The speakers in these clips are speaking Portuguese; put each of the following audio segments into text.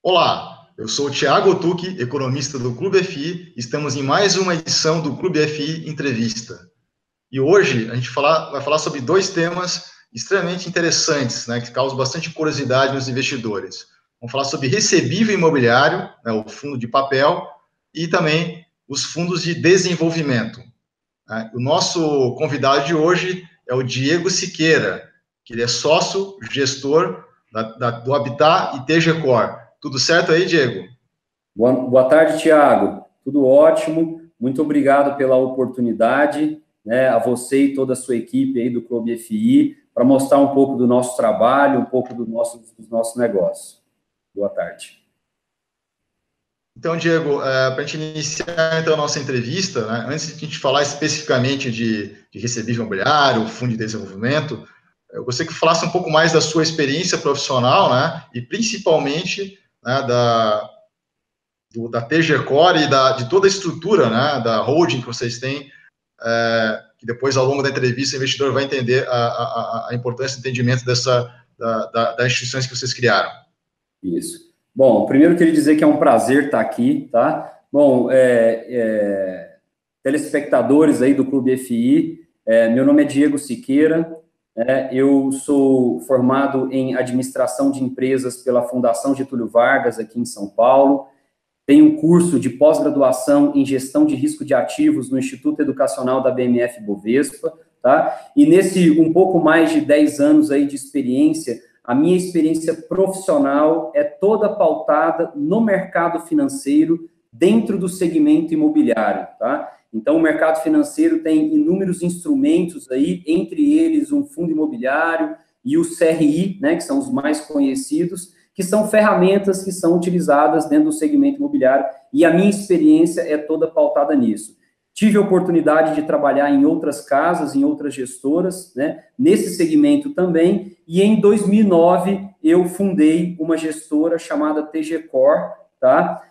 Olá, eu sou o Thiago Otuki, economista do Clube FI. Estamos em mais uma edição do Clube FI Entrevista. E hoje a gente vai falar sobre dois temas extremamente interessantes, né, que causam bastante curiosidade nos investidores. Vamos falar sobre recebível imobiliário, né, o fundo de papel, e também os fundos de desenvolvimento. Né? O nosso convidado de hoje é o Diego Siqueira, que ele é sócio, gestor do Habitat e TGCor. Tudo certo aí, Diego? Boa tarde, Thiago. Tudo ótimo. Muito obrigado pela oportunidade, né, a você e toda a sua equipe aí do Clube FI, para mostrar um pouco do nosso trabalho, um pouco dos nossos negócios. Boa tarde. Então, Diego, para a gente iniciar então, a nossa entrevista, né, antes de a gente falar especificamente de recebível imobiliário, fundo de desenvolvimento, eu gostaria que falasse um pouco mais da sua experiência profissional, né, e principalmente, né, da TGCore e de toda a estrutura, né, da holding que vocês têm, que depois, ao longo da entrevista, o investidor vai entender a importância do entendimento das instituições que vocês criaram. Isso. Bom, primeiro eu queria dizer que é um prazer estar aqui, tá? Bom, telespectadores aí do Clube FI, meu nome é Diego Siqueira, eu sou formado em administração de empresas pela Fundação Getúlio Vargas, aqui em São Paulo. Tenho um curso de pós-graduação em gestão de risco de ativos no Instituto Educacional da BMF Bovespa, tá? E nesse um pouco mais de 10 anos aí de experiência, a minha experiência profissional é toda pautada no mercado financeiro dentro do segmento imobiliário, tá? Então, o mercado financeiro tem inúmeros instrumentos aí, entre eles um fundo imobiliário e o CRI, né, que são os mais conhecidos, que são ferramentas que são utilizadas dentro do segmento imobiliário, e a minha experiência é toda pautada nisso. Tive a oportunidade de trabalhar em outras casas, em outras gestoras, né, nesse segmento também, e em 2009 eu fundei uma gestora chamada TGCor, tá?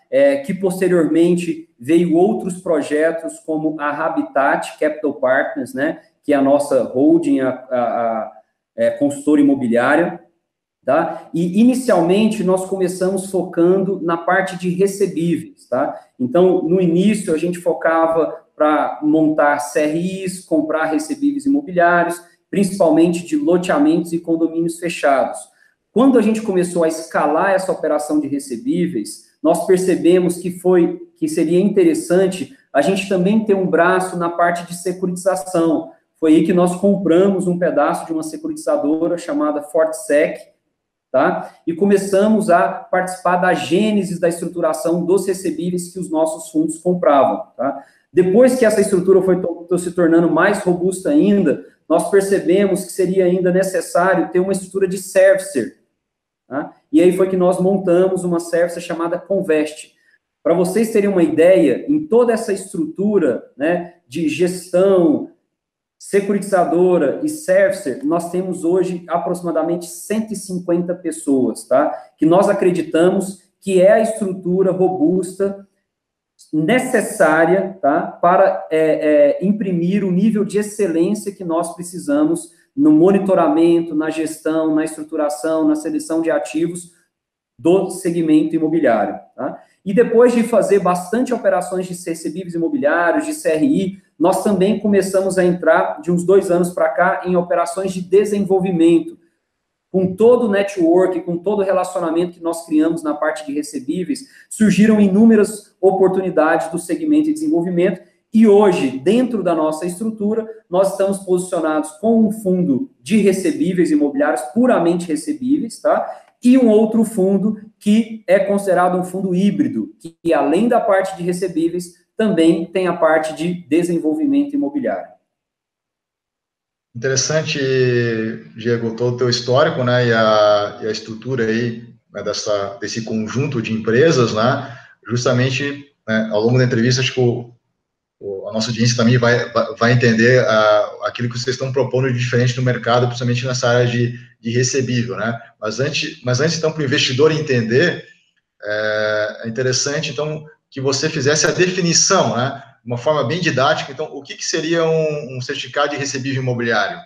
Que posteriormente veio outros projetos como a Habitat Capital Partners, né, que é a nossa holding, a consultora imobiliária, tá? E, inicialmente, nós começamos focando na parte de recebíveis, tá? Então, no início, a gente focava para montar CRIs, comprar recebíveis imobiliários, principalmente de loteamentos e condomínios fechados. Quando a gente começou a escalar essa operação de recebíveis, nós percebemos que seria interessante a gente também ter um braço na parte de securitização. Foi aí que nós compramos um pedaço de uma securitizadora chamada Fortsec, tá? E começamos a participar da gênese da estruturação dos recebíveis que os nossos fundos compravam, tá? Depois que essa estrutura foi se tornando mais robusta ainda, nós percebemos que seria ainda necessário ter uma estrutura de servicer, tá? E aí foi que nós montamos uma servicer chamada Convest. Para vocês terem uma ideia, em toda essa estrutura, né, de gestão, securitizadora e servicer, nós temos hoje aproximadamente 150 pessoas, tá? Que nós acreditamos que é a estrutura robusta necessária, tá? Para imprimir o nível de excelência que nós precisamos no monitoramento, na gestão, na estruturação, na seleção de ativos do segmento imobiliário, tá? E depois de fazer bastante operações de recebíveis imobiliários, de CRI, nós também começamos a entrar, de uns 2 anos para cá, em operações de desenvolvimento. Com todo o network, com todo o relacionamento que nós criamos na parte de recebíveis, surgiram inúmeras oportunidades do segmento de desenvolvimento, e hoje, dentro da nossa estrutura, nós estamos posicionados com um fundo de recebíveis imobiliários, puramente recebíveis, tá? E um outro fundo que é considerado um fundo híbrido, que além da parte de recebíveis, também tem a parte de desenvolvimento imobiliário. Interessante, Diego, todo o teu histórico, né, e a estrutura aí, né, desse conjunto de empresas, né, justamente, né, ao longo da entrevista, acho que a nossa audiência também vai entender aquilo que vocês estão propondo de diferente no mercado, principalmente nessa área de recebível, né, mas antes então, para o investidor entender, é interessante, então, que você fizesse a definição, né, de uma forma bem didática. Então, o que seria um certificado de recebível imobiliário?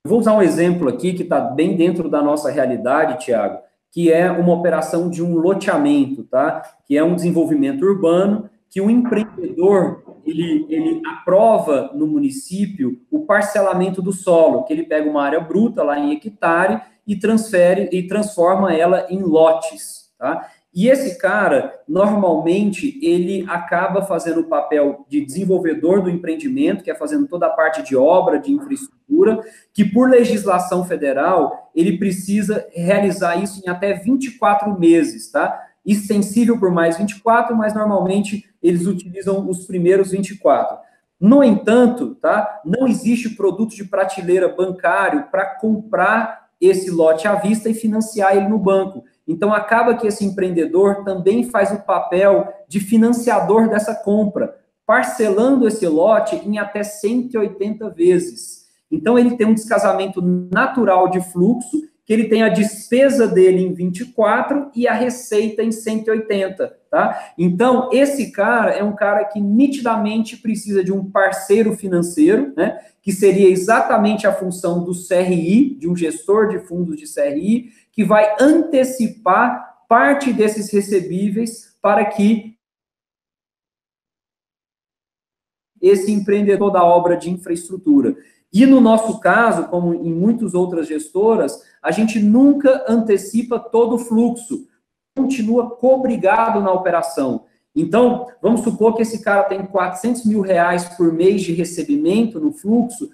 Vou usar um exemplo aqui que está bem dentro da nossa realidade, Thiago, que é uma operação de um loteamento, tá? Que é um desenvolvimento urbano, que o empreendedor, ele aprova no município o parcelamento do solo, que ele pega uma área bruta lá em hectare e transforma ela em lotes, tá? E esse cara, normalmente, ele acaba fazendo o papel de desenvolvedor do empreendimento, que é fazendo toda a parte de obra, de infraestrutura, que por legislação federal, ele precisa realizar isso em até 24 meses, tá? Extensível por mais 24, mas normalmente eles utilizam os primeiros 24. No entanto, tá? Não existe produto de prateleira bancário para comprar esse lote à vista e financiar ele no banco. Então, acaba que esse empreendedor também faz o papel de financiador dessa compra, parcelando esse lote em até 180 vezes. Então, ele tem um descasamento natural de fluxo, que ele tem a despesa dele em 24 e a receita em 180, tá? Então, esse cara é um cara que nitidamente precisa de um parceiro financeiro, né? Que seria exatamente a função do CRI, de um gestor de fundos de CRI, que vai antecipar parte desses recebíveis para que esse empreendedor da obra de infraestrutura. E no nosso caso, como em muitas outras gestoras, a gente nunca antecipa todo o fluxo, continua cobrigado na operação. Então, vamos supor que esse cara tem 400 mil reais por mês de recebimento no fluxo,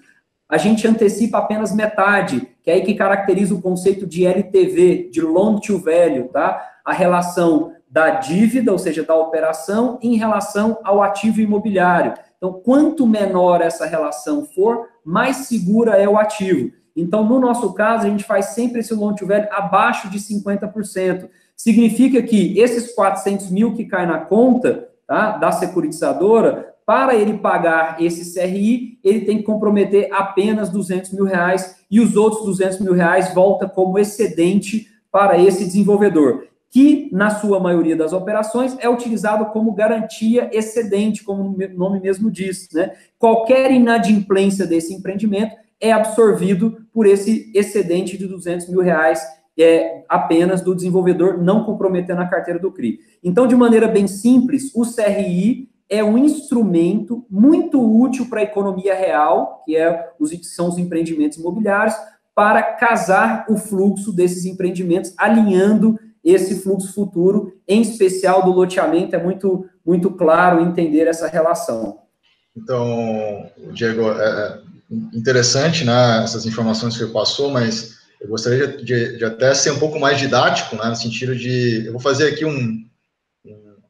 a gente antecipa apenas metade, que é aí que caracteriza o conceito de LTV, de Loan to Value, tá? A relação da dívida, ou seja, da operação, em relação ao ativo imobiliário. Então, quanto menor essa relação for, mais segura é o ativo. Então, no nosso caso, a gente faz sempre esse loan to value abaixo de 50%. Significa que esses 400 mil que cai na conta, tá, da securitizadora, para ele pagar esse CRI, ele tem que comprometer apenas 200 mil reais e os outros 200 mil reais volta como excedente para esse desenvolvedor, que, na sua maioria das operações, é utilizado como garantia excedente, como o nome mesmo diz, né? Qualquer inadimplência desse empreendimento é absorvido por esse excedente de 200 mil reais apenas do desenvolvedor, não comprometendo a carteira do CRI. Então, de maneira bem simples, o CRI é um instrumento muito útil para a economia real, que são os empreendimentos imobiliários, para casar o fluxo desses empreendimentos, alinhando esse fluxo futuro, em especial do loteamento. É muito, muito claro entender essa relação. Então, Diego, é interessante, né, essas informações que você passou, mas eu gostaria de até ser um pouco mais didático, né, no sentido de, eu vou fazer aqui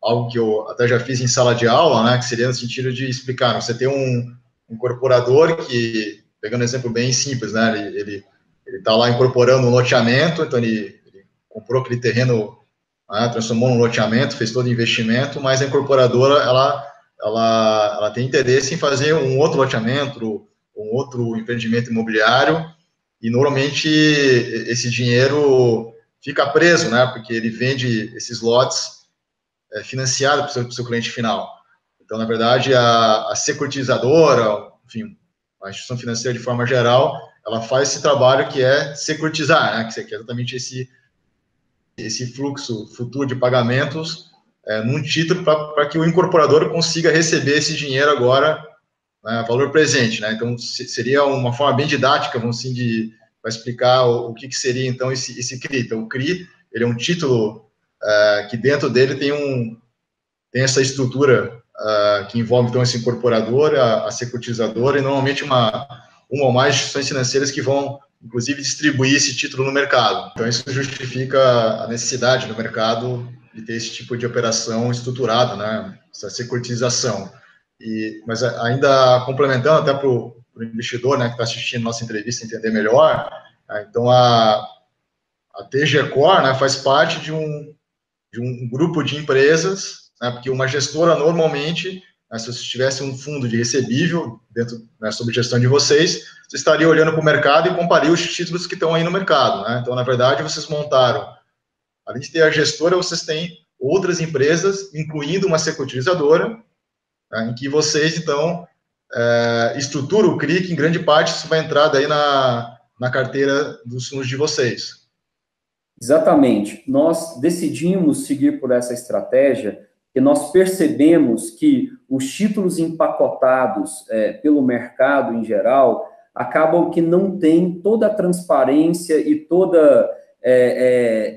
algo que eu até já fiz em sala de aula, né, que seria no sentido de explicar, né, você tem um incorporador que, pegando um exemplo bem simples, né, ele está lá incorporando um loteamento, então ele comprou aquele terreno, né, transformou num loteamento, fez todo o investimento, mas a incorporadora, ela tem interesse em fazer um outro loteamento, um outro empreendimento imobiliário, e normalmente esse dinheiro fica preso, né, porque ele vende esses lotes financiados para o seu cliente final. Então, na verdade, a securitizadora, enfim, a instituição financeira de forma geral, ela faz esse trabalho que é securitizar, né, que é exatamente esse fluxo futuro de pagamentos num título para que o incorporador consiga receber esse dinheiro agora, né, valor presente, né? Então, seria uma forma bem didática, vamos assim, para explicar o que seria, então, esse CRI. Então, o CRI, ele é um título que dentro dele tem essa estrutura que envolve, então, esse incorporador, a securitizadora, e normalmente uma ou mais instituições financeiras que vão, inclusive, distribuir esse título no mercado. Então, isso justifica a necessidade no mercado de ter esse tipo de operação estruturada, né, essa securitização. Mas ainda complementando até para o investidor, né, que está assistindo nossa entrevista entender melhor, então a TG Core, né, faz parte de um grupo de empresas, né, porque uma gestora normalmente, né, se você tivesse um fundo de recebível dentro, né, sob gestão de vocês, você estaria olhando para o mercado e comparia os títulos que estão aí no mercado, né? Então, na verdade, vocês montaram, além de ter a gestora, vocês têm outras empresas, incluindo uma securitizadora, né, em que vocês, então, estruturam o CRI, que em grande parte isso vai entrar daí na carteira dos fundos de vocês. Exatamente. Nós decidimos seguir por essa estratégia, que nós percebemos que os títulos empacotados pelo mercado em geral acabam que não têm toda a transparência e toda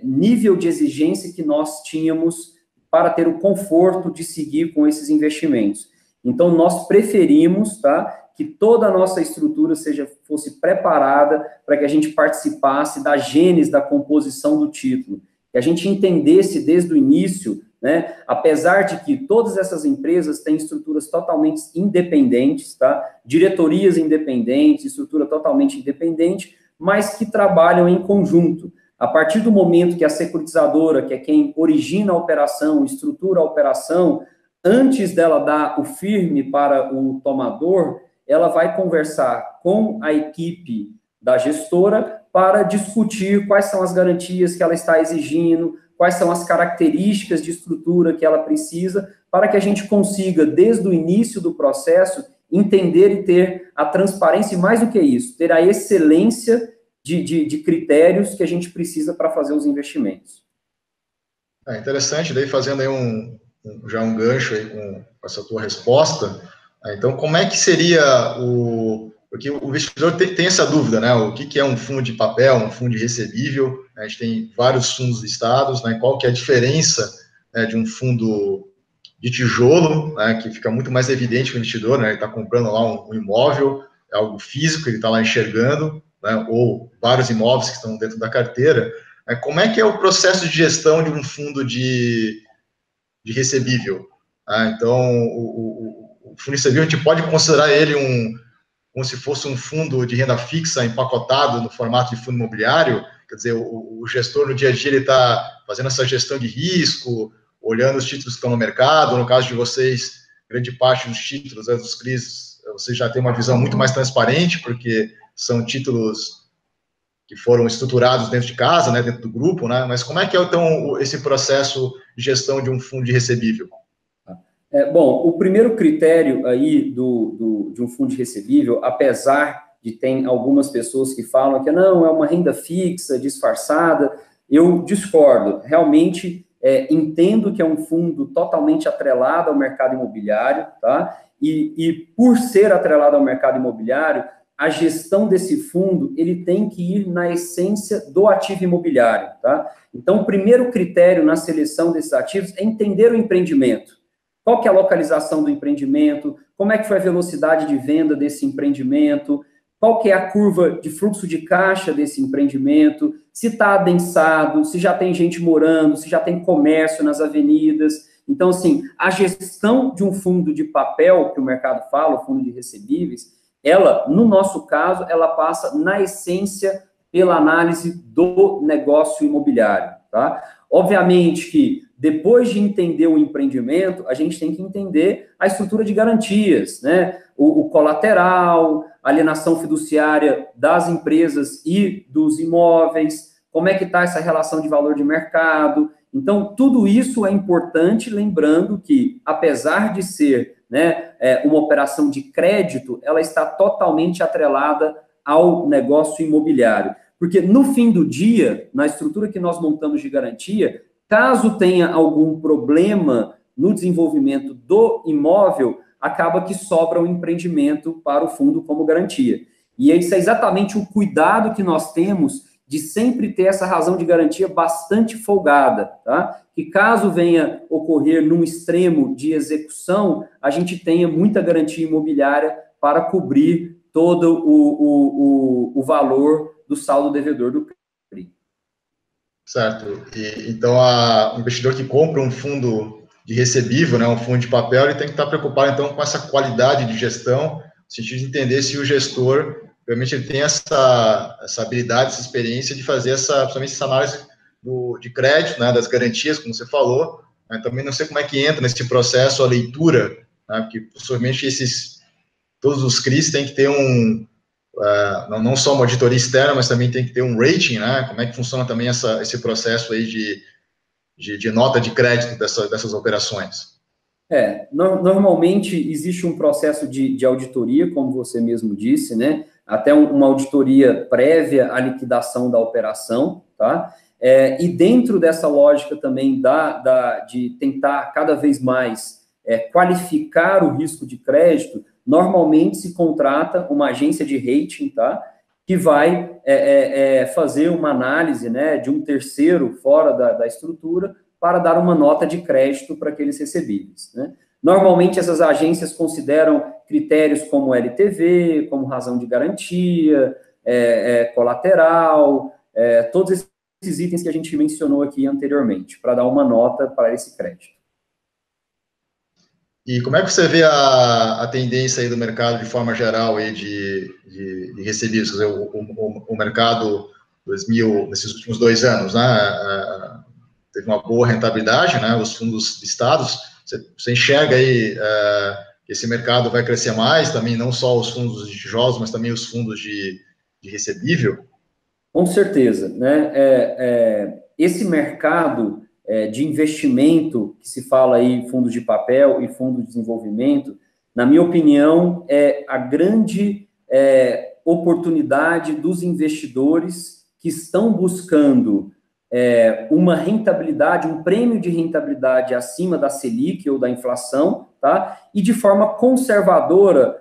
nível de exigência que nós tínhamos para ter o conforto de seguir com esses investimentos. Então, nós preferimos, tá, que toda a nossa estrutura fosse preparada para que a gente participasse da gênese da composição do título, que a gente entendesse desde o início, né, apesar de que todas essas empresas têm estruturas totalmente independentes, tá, diretorias independentes, estrutura totalmente independente, mas que trabalham em conjunto. A partir do momento que a securitizadora, que é quem origina a operação, estrutura a operação, antes dela dar o firme para o tomador, ela vai conversar com a equipe da gestora para discutir quais são as garantias que ela está exigindo, quais são as características de estrutura que ela precisa, para que a gente consiga, desde o início do processo, entender e ter a transparência, e mais do que isso, ter a excelência de critérios que a gente precisa para fazer os investimentos. É interessante, daí fazendo aí já um gancho aí com essa tua resposta. Então, como é que seria porque o investidor tem essa dúvida, né? O que é um fundo de papel, um fundo de recebível? A gente tem vários fundos listados, né? Qual que é a diferença, né, de um fundo de tijolo, né, que fica muito mais evidente para o investidor, né? Ele está comprando lá um imóvel, é algo físico, ele está lá enxergando, né? Ou vários imóveis que estão dentro da carteira. Como é que é o processo de gestão de um fundo de recebível? Então, o fundo de recebível, a gente pode considerar ele como se fosse um fundo de renda fixa empacotado no formato de fundo imobiliário. Quer dizer, o gestor no dia a dia ele está fazendo essa gestão de risco, olhando os títulos que estão no mercado. No caso de vocês, grande parte dos títulos, dos CRIs, vocês já têm uma visão muito mais transparente, porque são títulos que foram estruturados dentro de casa, né, dentro do grupo, né? Mas como é que é, então, esse processo de gestão de um fundo de recebível? Bom, o primeiro critério aí de um fundo de recebível, apesar de ter algumas pessoas que falam que não, é uma renda fixa, disfarçada, eu discordo. Realmente, entendo que é um fundo totalmente atrelado ao mercado imobiliário, tá? E por ser atrelado ao mercado imobiliário, a gestão desse fundo, ele tem que ir na essência do ativo imobiliário, tá? Então, o primeiro critério na seleção desses ativos é entender o empreendimento. Qual que é a localização do empreendimento? Como é que foi a velocidade de venda desse empreendimento? Qual que é a curva de fluxo de caixa desse empreendimento? Se está adensado, se já tem gente morando, se já tem comércio nas avenidas. Então, assim, a gestão de um fundo de papel, que o mercado fala, o fundo de recebíveis, ela, no nosso caso, ela passa na essência pela análise do negócio imobiliário, tá? Obviamente que depois de entender o empreendimento, a gente tem que entender a estrutura de garantias, né? O colateral, a alienação fiduciária das empresas e dos imóveis, como é que está essa relação de valor de mercado. Então, tudo isso é importante, lembrando que, apesar de ser, né, uma operação de crédito, ela está totalmente atrelada ao negócio imobiliário. Porque, no fim do dia, na estrutura que nós montamos de garantia, caso tenha algum problema no desenvolvimento do imóvel, acaba que sobra um empreendimento para o fundo como garantia. E isso é exatamente o cuidado que nós temos de sempre ter essa razão de garantia bastante folgada, tá? Que caso venha ocorrer num extremo de execução, a gente tenha muita garantia imobiliária para cobrir todo o valor do saldo devedor do CRI. Certo. Então, o investidor que compra um fundo de recebível, né, um fundo de papel, ele tem que estar preocupado, então, com essa qualidade de gestão, no sentido de entender se o gestor, realmente, ele tem essa habilidade, essa experiência de fazer principalmente essa análise de crédito, né, das garantias, como você falou. Né, também não sei como é que entra nesse processo a leitura, né, porque, possivelmente, todos os CRIs têm que ter não só uma auditoria externa, mas também tem que ter um rating, né? Como é que funciona também esse processo aí de nota de crédito dessas operações? Normalmente existe um processo de auditoria, como você mesmo disse, né? Até uma auditoria prévia à liquidação da operação, tá? E dentro dessa lógica também de tentar cada vez mais qualificar o risco de crédito, normalmente se contrata uma agência de rating, tá? Que vai fazer uma análise, né, de um terceiro fora da estrutura para dar uma nota de crédito para aqueles recebíveis, né? Normalmente, essas agências consideram critérios como LTV, como razão de garantia, colateral, todos esses itens que a gente mencionou aqui anteriormente, para dar uma nota para esse crédito. E como é que você vê a tendência aí do mercado de forma geral aí de recebíveis? Quer dizer, o mercado nesses últimos 2 anos, né, teve uma boa rentabilidade, né, os fundos listados. Você enxerga aí que esse mercado vai crescer mais, também não só os fundos de tijolos, mas também os fundos de recebível? Com certeza, né? Esse mercado de investimento, que se fala aí, fundos de papel e fundo de desenvolvimento, na minha opinião, é a grande oportunidade dos investidores que estão buscando uma rentabilidade, um prêmio de rentabilidade acima da Selic ou da inflação, tá? E de forma conservadora,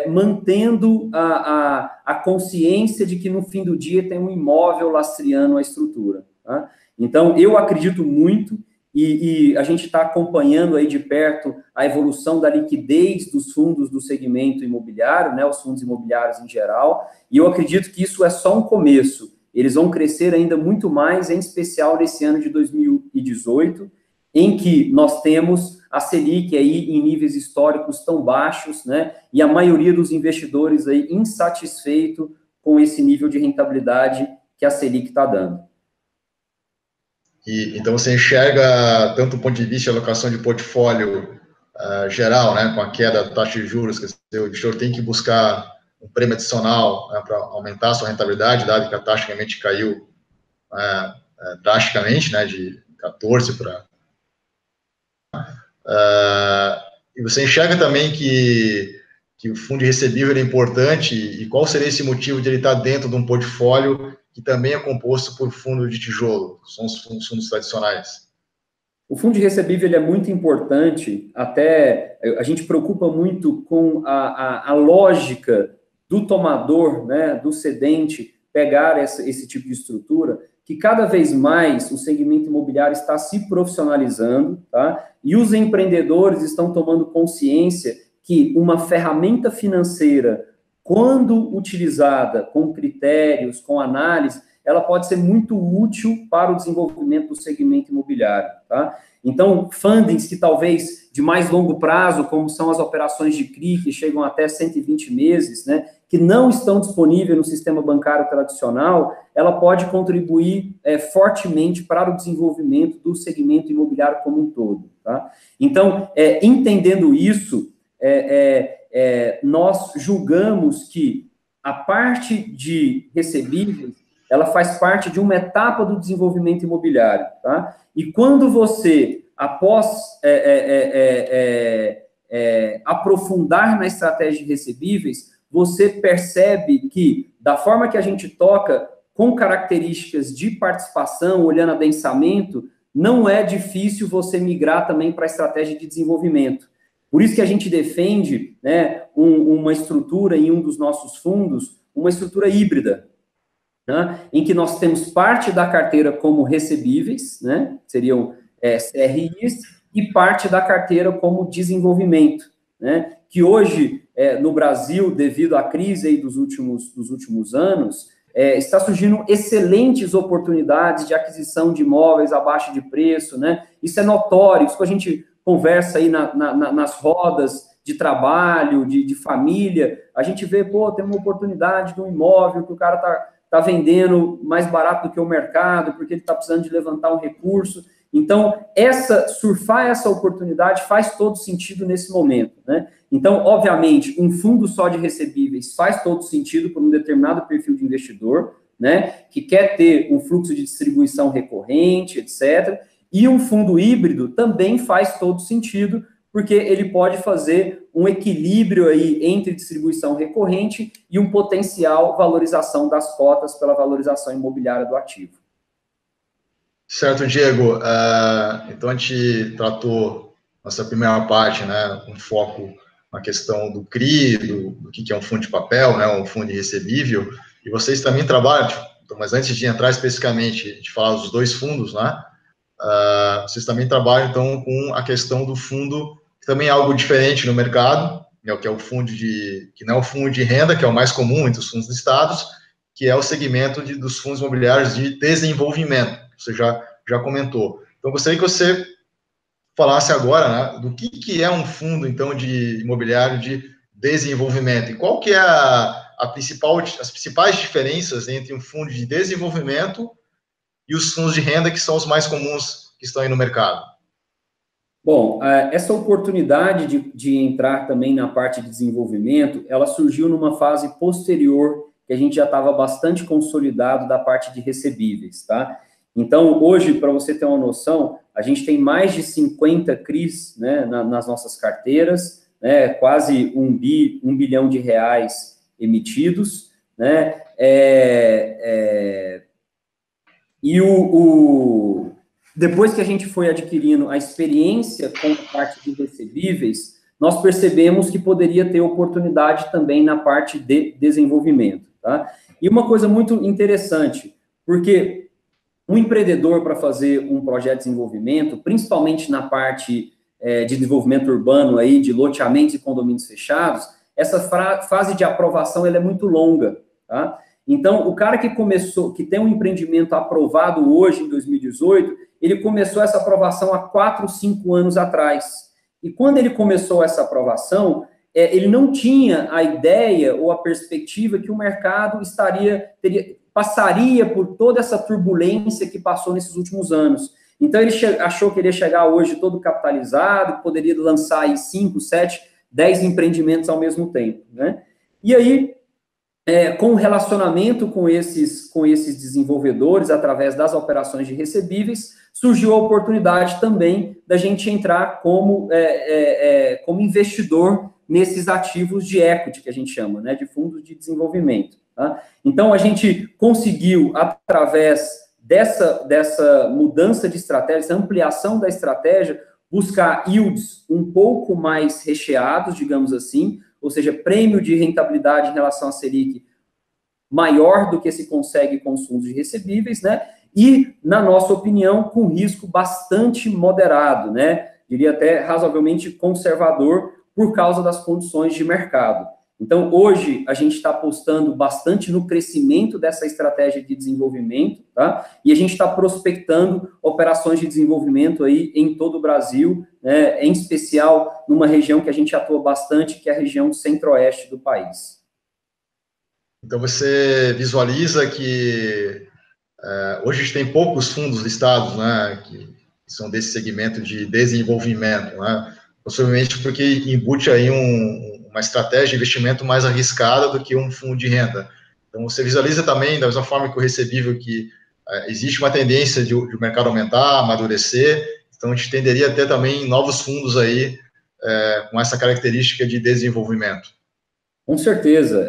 mantendo a consciência de que no fim do dia tem um imóvel lastreando a estrutura, tá? Então, eu acredito muito, e a gente está acompanhando aí de perto a evolução da liquidez dos fundos do segmento imobiliário, né, os fundos imobiliários em geral, e eu acredito que isso é só um começo. Eles vão crescer ainda muito mais, em especial nesse ano de 2018, em que nós temos a Selic aí em níveis históricos tão baixos, né, e a maioria dos investidores aí insatisfeito com esse nível de rentabilidade que a Selic está dando. Então você enxerga tanto do ponto de vista de alocação de portfólio geral, né, com a queda da taxa de juros, que o investidor tem que buscar um prêmio adicional, né, para aumentar a sua rentabilidade, dado que a taxa realmente caiu drasticamente, né, de 14 para... e você enxerga também que o fundo de recebível é importante, e qual seria esse motivo de ele estar dentro de um portfólio que também é composto por fundo de tijolo, que são os fundos tradicionais? O fundo de recebível ele é muito importante, até a gente preocupa muito com a lógica do tomador, né, do cedente, pegar esse tipo de estrutura, que cada vez mais o segmento imobiliário está se profissionalizando, tá? E os empreendedores estão tomando consciência que uma ferramenta financeira, quando utilizada com critérios, com análise, ela pode ser muito útil para o desenvolvimento do segmento imobiliário, tá? Então, fundings que talvez de mais longo prazo, como são as operações de CRI, que chegam até 120 meses, né, que não estão disponíveis no sistema bancário tradicional, ela pode contribuir fortemente para o desenvolvimento do segmento imobiliário como um todo, tá? Então, entendendo isso, nós julgamos que a parte de recebíveis, ela faz parte de uma etapa do desenvolvimento imobiliário, tá? E quando você, após aprofundar na estratégia de recebíveis, você percebe que, da forma que a gente toca, com características de participação, olhando adensamento, não é difícil você migrar também para a estratégia de desenvolvimento. Por isso que a gente defende, né, uma estrutura em um dos nossos fundos, uma estrutura híbrida, né, em que nós temos parte da carteira como recebíveis, né, seriam CRIs, e parte da carteira como desenvolvimento, né, que hoje, no Brasil, devido à crise aí dos últimos anos, está surgindo excelentes oportunidades de aquisição de imóveis abaixo de preço, né, isso é notório, isso que a gente conversa aí nas rodas de trabalho, de família, a gente vê, tem uma oportunidade de um imóvel que o cara está vendendo mais barato do que o mercado, porque ele está precisando de levantar um recurso. Então, surfar essa oportunidade faz todo sentido nesse momento, né? Então, obviamente, um fundo só de recebíveis faz todo sentido para um determinado perfil de investidor, né, que quer ter um fluxo de distribuição recorrente, etc., e um fundo híbrido também faz todo sentido, porque ele pode fazer um equilíbrio aí entre distribuição recorrente e um potencial valorização das cotas pela valorização imobiliária do ativo. Certo, Diego. Então, a gente tratou nossa primeira parte, né, um foco na questão do CRI, do que é um fundo de papel, né, um fundo recebível, e vocês também trabalham, então, mas antes de entrar especificamente, de falar dos dois fundos, né, vocês também trabalham, então, com a questão do fundo, que também é algo diferente no mercado, né, que é o fundo que não é o fundo de renda, que é o mais comum entre os fundos listados, que é o segmento dos fundos imobiliários de desenvolvimento. Você já comentou. Então, gostaria que você falasse agora, né, do que é um fundo, então, de imobiliário de desenvolvimento e qual que é as principais diferenças entre um fundo de desenvolvimento e os fundos de renda, que são os mais comuns que estão aí no mercado. Bom, essa oportunidade de entrar também na parte de desenvolvimento, ela surgiu numa fase posterior, que a gente já estava bastante consolidado da parte de recebíveis, tá? Então, hoje, para você ter uma noção, a gente tem mais de 50 CRIs, né, nas nossas carteiras, né, quase um bilhão de reais emitidos, né, e depois que a gente foi adquirindo a experiência com a parte de recebíveis, nós percebemos que poderia ter oportunidade também na parte de desenvolvimento, tá? E uma coisa muito interessante, porque um empreendedor, para fazer um projeto de desenvolvimento, principalmente na parte de desenvolvimento urbano, aí, de loteamentos e condomínios fechados, essa fase de aprovação ela é muito longa, tá? Então, o cara que tem um empreendimento aprovado hoje, em 2018, ele começou essa aprovação há 4, 5 anos atrás. E quando ele começou essa aprovação, ele não tinha a ideia ou a perspectiva que o mercado passaria por toda essa turbulência que passou nesses últimos anos. Então, ele achou que ele ia chegar hoje todo capitalizado, poderia lançar aí 5, 7, 10 empreendimentos ao mesmo tempo, né? E aí, com o relacionamento com esses desenvolvedores, através das operações de recebíveis, surgiu a oportunidade também da gente entrar como investidor nesses ativos de equity, que a gente chama, né, de fundos de desenvolvimento. Tá? Então, a gente conseguiu, através dessa mudança de estratégia, essa ampliação da estratégia, buscar yields um pouco mais recheados, digamos assim, ou seja, prêmio de rentabilidade em relação à Selic maior do que se consegue com os fundos de recebíveis, né? E, na nossa opinião, com risco bastante moderado, né? Diria até razoavelmente conservador por causa das condições de mercado. Então, hoje, a gente está apostando bastante no crescimento dessa estratégia de desenvolvimento, tá? E a gente está prospectando operações de desenvolvimento aí em todo o Brasil, né? Em especial numa região que a gente atua bastante, que é a região centro-oeste do país. Então, você visualiza que hoje a gente tem poucos fundos listados, né, que são desse segmento de desenvolvimento, né? Possivelmente porque embute aí uma estratégia de investimento mais arriscada do que um fundo de renda. Então, você visualiza também, da mesma forma que o recebível, que existe uma tendência de o mercado aumentar, amadurecer, então a gente tenderia a ter também novos fundos aí com essa característica de desenvolvimento. Com certeza,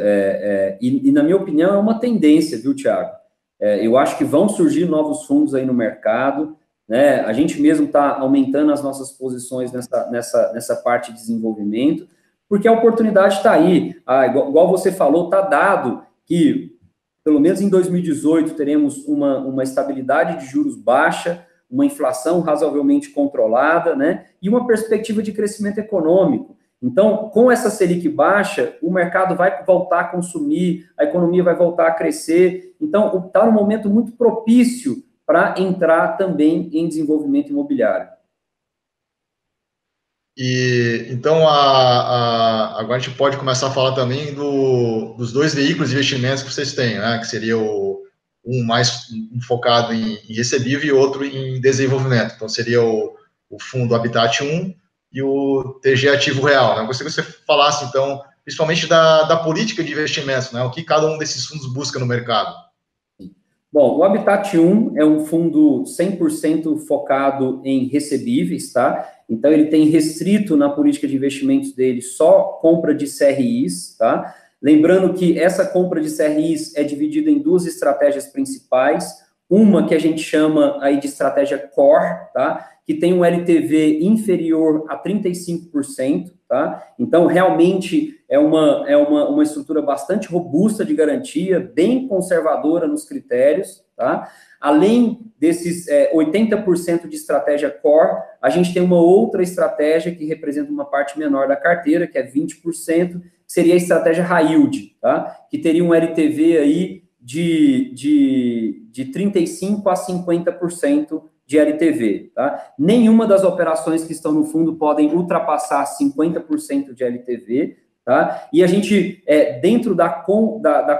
e na minha opinião é uma tendência, viu, Thiago? Eu acho que vão surgir novos fundos aí no mercado, né? A gente mesmo está aumentando as nossas posições nessa parte de desenvolvimento, porque a oportunidade está aí. Igual você falou, está dado que, pelo menos em 2018, teremos uma estabilidade de juros baixa, uma inflação razoavelmente controlada, né? E uma perspectiva de crescimento econômico. Então, com essa Selic baixa, o mercado vai voltar a consumir, a economia vai voltar a crescer. Então, está num momento muito propício para entrar também em desenvolvimento imobiliário. E então agora a gente pode começar a falar também dos dois veículos de investimentos que vocês têm, né? Que seria um mais focado em recebível e outro em desenvolvimento. Então, seria o fundo Habitat 1 e o TG Ativo Real, né? Eu gostaria que você falasse, então, principalmente da política de investimentos, né? O que cada um desses fundos busca no mercado. Bom, o Habitat 1 é um fundo 100% focado em recebíveis, tá? Então, ele tem restrito na política de investimentos dele só compra de CRIs, tá? Lembrando que essa compra de CRIs é dividida em duas estratégias principais. uma que a gente chama aí de estratégia core, tá? Que tem um LTV inferior a 35%, tá? Então, realmente, é uma estrutura bastante robusta de garantia, bem conservadora nos critérios, tá? Além desses 80% de estratégia core, a gente tem uma outra estratégia que representa uma parte menor da carteira, que é 20%, que seria a estratégia high yield, tá? Que teria um LTV aí de 35% a 50% de LTV, tá? Nenhuma das operações que estão no fundo podem ultrapassar 50% de LTV, tá? E a gente, dentro da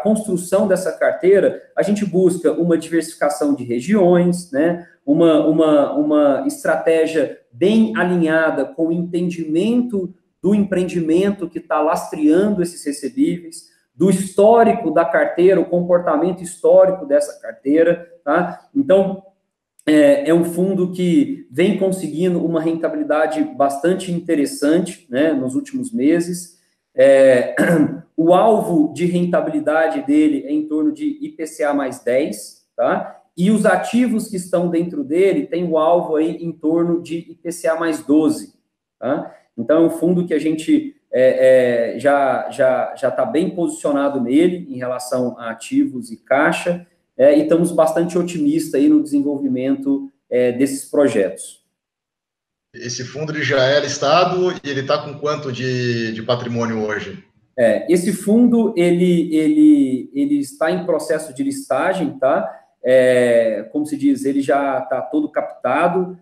construção dessa carteira, a gente busca uma diversificação de regiões, né? Uma estratégia bem alinhada com o entendimento do empreendimento que está lastreando esses recebíveis, do histórico da carteira, o comportamento histórico dessa carteira, tá? Então, é um fundo que vem conseguindo uma rentabilidade bastante interessante, né, nos últimos meses. O alvo de rentabilidade dele é em torno de IPCA mais 10, tá? E os ativos que estão dentro dele têm o alvo aí em torno de IPCA mais 12, tá? Então, é um fundo que a gente já está bem posicionado nele em relação a ativos e caixa, e estamos bastante otimistas aí no desenvolvimento desses projetos. Esse fundo ele já é listado e ele está com quanto de patrimônio hoje? Esse fundo ele está em processo de listagem, tá? Como se diz, ele já está todo captado,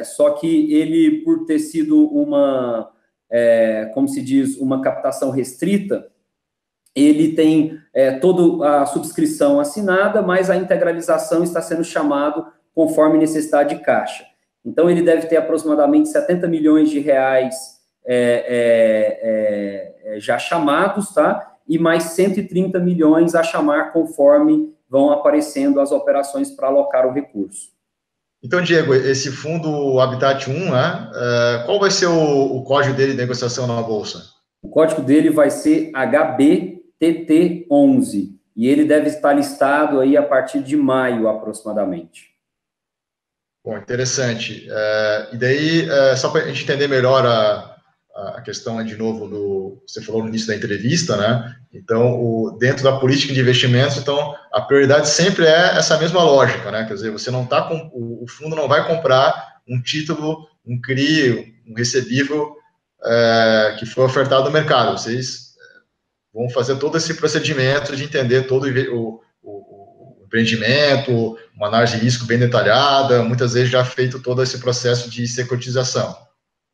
só que ele, por ter sido como se diz, uma captação restrita, ele tem toda a subscrição assinada, mas a integralização está sendo chamado conforme necessidade de caixa. Então, ele deve ter aproximadamente 70 milhões de reais já chamados, tá? E mais 130 milhões a chamar conforme vão aparecendo as operações para alocar o recurso. Então, Diego, esse fundo Habitat 1, né, qual vai ser o código dele de negociação na Bolsa? O código dele vai ser HBTT11, e ele deve estar listado aí a partir de maio, aproximadamente. Bom, interessante. E daí, só para a gente entender melhor a questão, de novo, você falou no início da entrevista, né? Então, dentro da política de investimentos, então, a prioridade sempre é essa mesma lógica, né? Quer dizer, você não está o fundo não vai comprar um título, um CRI, um recebível que foi ofertado no mercado. Vocês vão fazer todo esse procedimento de entender todo o empreendimento, uma análise de risco bem detalhada, muitas vezes já feito todo esse processo de securitização.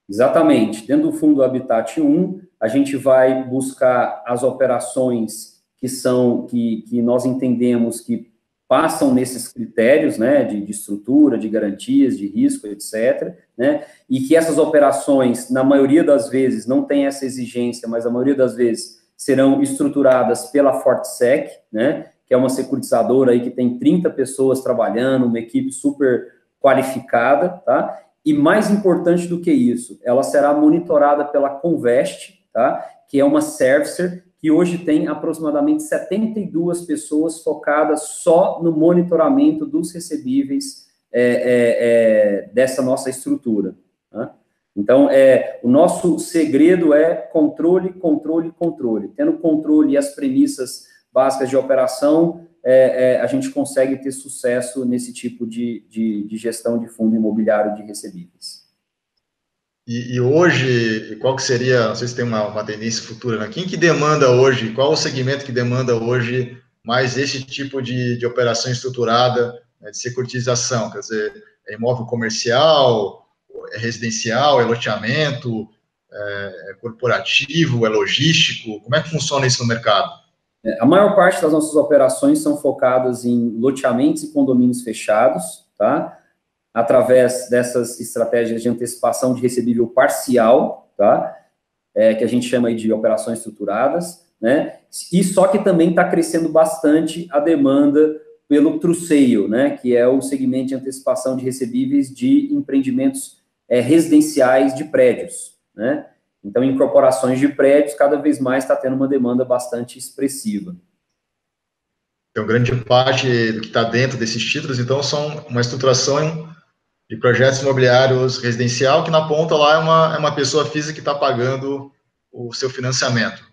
Exatamente. Dentro do fundo Habitat 1, a gente vai buscar as operações que nós entendemos que passam nesses critérios, né, de estrutura, de garantias, de risco, etc., né, e que essas operações, na maioria das vezes, não tem essa exigência, mas a maioria das vezes serão estruturadas pela Fortsec, né, que é uma securitizadora aí que tem 30 pessoas trabalhando, uma equipe super qualificada, tá? E mais importante do que isso, ela será monitorada pela Convest, tá? Que é uma servicer que hoje tem aproximadamente 72 pessoas focadas só no monitoramento dos recebíveis dessa nossa estrutura. Tá? Então, o nosso segredo é controle, controle, controle. Tendo controle e as premissas básicas de operação, a gente consegue ter sucesso nesse tipo de gestão de fundo imobiliário de recebíveis. E hoje, qual que seria, não sei se tem uma tendência futura, né? Quem que demanda hoje, qual o segmento que demanda hoje mais esse tipo de operação estruturada, né, de securitização? Quer dizer, é imóvel comercial, é residencial, é loteamento, é corporativo, é logístico? Como é que funciona isso no mercado? A maior parte das nossas operações são focadas em loteamentos e condomínios fechados, tá? Através dessas estratégias de antecipação de recebível parcial, tá? Que a gente chama aí de operações estruturadas, né? E só que também está crescendo bastante a demanda pelo true sale, né? Que é o segmento de antecipação de recebíveis de empreendimentos residenciais de prédios, né? Então, em corporações de prédios, cada vez mais está tendo uma demanda bastante expressiva. Então, grande parte do que está dentro desses títulos, então, são uma estruturação de projetos imobiliários residencial, que na ponta lá é uma pessoa física que está pagando o seu financiamento.